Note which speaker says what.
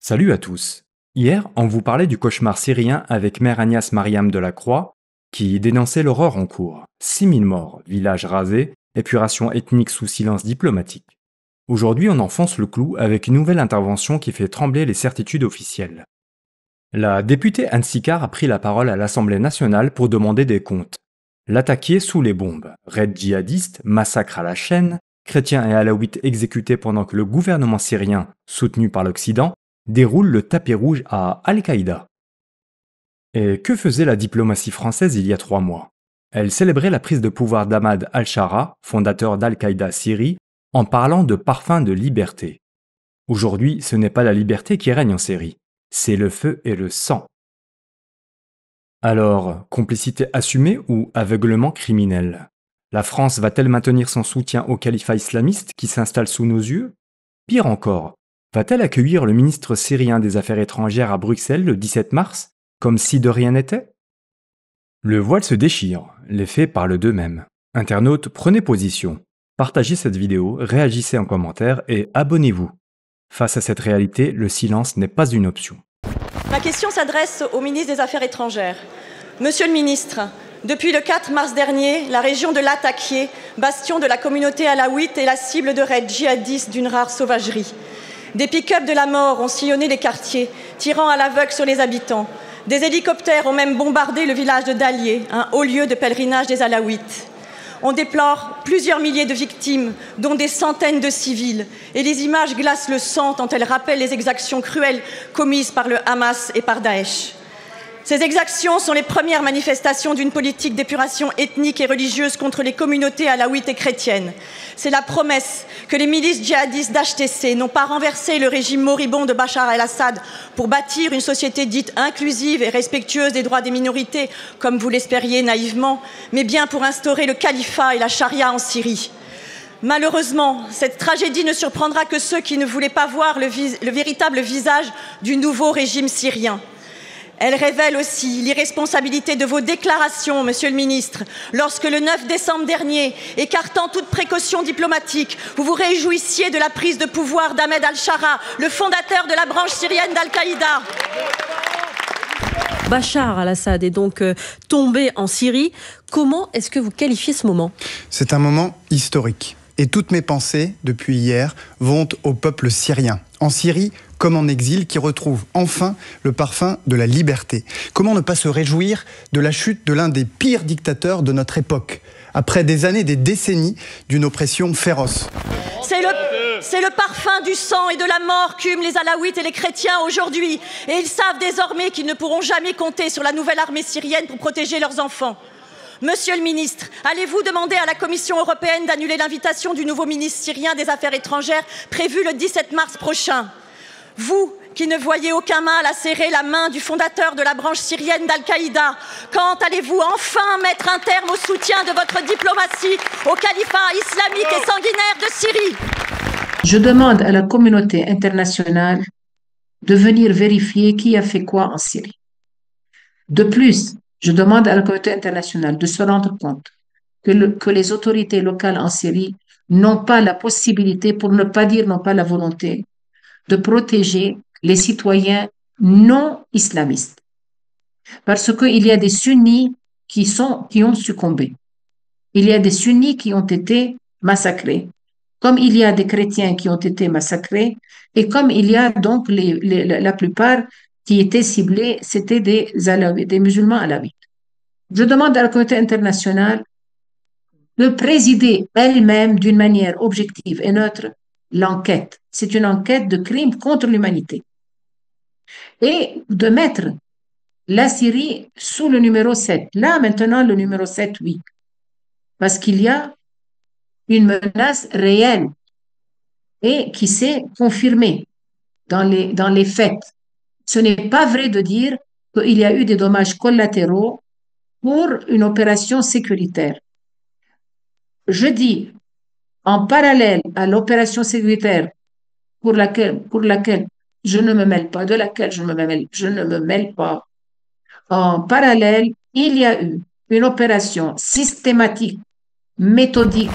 Speaker 1: Salut à tous. Hier, on vous parlait du cauchemar syrien avec Mère Agnès Mariam de la Croix, qui dénonçait l'horreur en cours. 6000 morts, villages rasés, épuration ethnique sous silence diplomatique. Aujourd'hui, on enfonce le clou avec une nouvelle intervention qui fait trembler les certitudes officielles. La députée Anne Sicard a pris la parole à l'Assemblée nationale pour demander des comptes. L'attaquer sous les bombes, raid djihadiste, massacre à la chaîne, chrétiens et alaouites exécutés pendant que le gouvernement syrien, soutenu par l'Occident, déroule le tapis rouge à Al-Qaïda. Et que faisait la diplomatie française il y a 3 mois? Elle célébrait la prise de pouvoir d'Ahmad al-Shara, fondateur d'Al-Qaïda Syrie, en parlant de parfum de liberté. Aujourd'hui, ce n'est pas la liberté qui règne en Syrie, c'est le feu et le sang. Alors, complicité assumée ou aveuglement criminel? La France va-t-elle maintenir son soutien au califat islamiste qui s'installe sous nos yeux? Pire encore, va-t-elle accueillir le ministre syrien des Affaires étrangères à Bruxelles le 17 mars, comme si de rien n'était? Le voile se déchire, les faits parlent d'eux-mêmes. Internautes, prenez position. Partagez cette vidéo, réagissez en commentaire et abonnez-vous. Face à cette réalité, le silence n'est pas une option.
Speaker 2: Ma question s'adresse au ministre des Affaires étrangères. Monsieur le ministre, depuis le 4 mars dernier, la région de Latakia, bastion de la communauté alaouite, est la cible de raids djihadistes d'une rare sauvagerie. Des pick-up de la mort ont sillonné les quartiers, tirant à l'aveugle sur les habitants. Des hélicoptères ont même bombardé le village de Dalié, un haut lieu de pèlerinage des alaouites. On déplore plusieurs milliers de victimes, dont des centaines de civils, et les images glacent le sang tant elles rappellent les exactions cruelles commises par le Hamas et par Daesh. Ces exactions sont les premières manifestations d'une politique d'épuration ethnique et religieuse contre les communautés alaouites et chrétiennes. C'est la promesse que les milices djihadistes d'HTC n'ont pas renversé le régime moribond de Bachar el-Assad pour bâtir une société dite inclusive et respectueuse des droits des minorités, comme vous l'espériez naïvement, mais bien pour instaurer le califat et la charia en Syrie. Malheureusement, cette tragédie ne surprendra que ceux qui ne voulaient pas voir le véritable visage du nouveau régime syrien. Elle révèle aussi l'irresponsabilité de vos déclarations, Monsieur le ministre, lorsque le 9 décembre dernier, écartant toute précaution diplomatique, vous vous réjouissiez de la prise de pouvoir d'Ahmed al-Shara, le fondateur de la branche syrienne d'Al-Qaïda.
Speaker 3: Bachar al-Assad est donc tombé en Syrie. Comment est-ce que vous qualifiez ce moment?
Speaker 4: C'est un moment historique. Et toutes mes pensées, depuis hier, vont au peuple syrien. En Syrie, comme en exil, qui retrouve enfin le parfum de la liberté. Comment ne pas se réjouir de la chute de l'un des pires dictateurs de notre époque, après des années, des décennies d'une oppression féroce?
Speaker 2: C'est le parfum du sang et de la mort qu'hument les alaouites et les chrétiens aujourd'hui. Et ils savent désormais qu'ils ne pourront jamais compter sur la nouvelle armée syrienne pour protéger leurs enfants. Monsieur le ministre, allez-vous demander à la Commission européenne d'annuler l'invitation du nouveau ministre syrien des Affaires étrangères prévue le 17 mars prochain? Vous, qui ne voyez aucun mal à serrer la main du fondateur de la branche syrienne d'Al-Qaïda, quand allez-vous enfin mettre un terme au soutien de votre diplomatie au califat islamique et sanguinaire de Syrie?
Speaker 5: Je demande à la communauté internationale de venir vérifier qui a fait quoi en Syrie. De plus, je demande à la communauté internationale de se rendre compte que les autorités locales en Syrie n'ont pas la possibilité, pour ne pas dire n'ont pas la volonté, de protéger les citoyens non islamistes. Parce qu'il y a des sunnis qui ont succombé. Il y a des sunnis qui ont été massacrés, comme il y a des chrétiens qui ont été massacrés, et comme il y a donc la plupart qui étaient ciblés, c'était des musulmans alaouites. Je demande à la communauté internationale de présider elle-même d'une manière objective et neutre l'enquête. C'est une enquête de crimes contre l'humanité. Et de mettre la Syrie sous le numéro 7. Là, maintenant, le numéro 7, oui. Parce qu'il y a une menace réelle et qui s'est confirmée dans les faits. Ce n'est pas vrai de dire qu'il y a eu des dommages collatéraux pour une opération sécuritaire. Je dis, en parallèle à l'opération sécuritaire pour laquelle je ne me mêle pas, je ne me mêle pas, en parallèle, il y a eu une opération systématique, méthodique,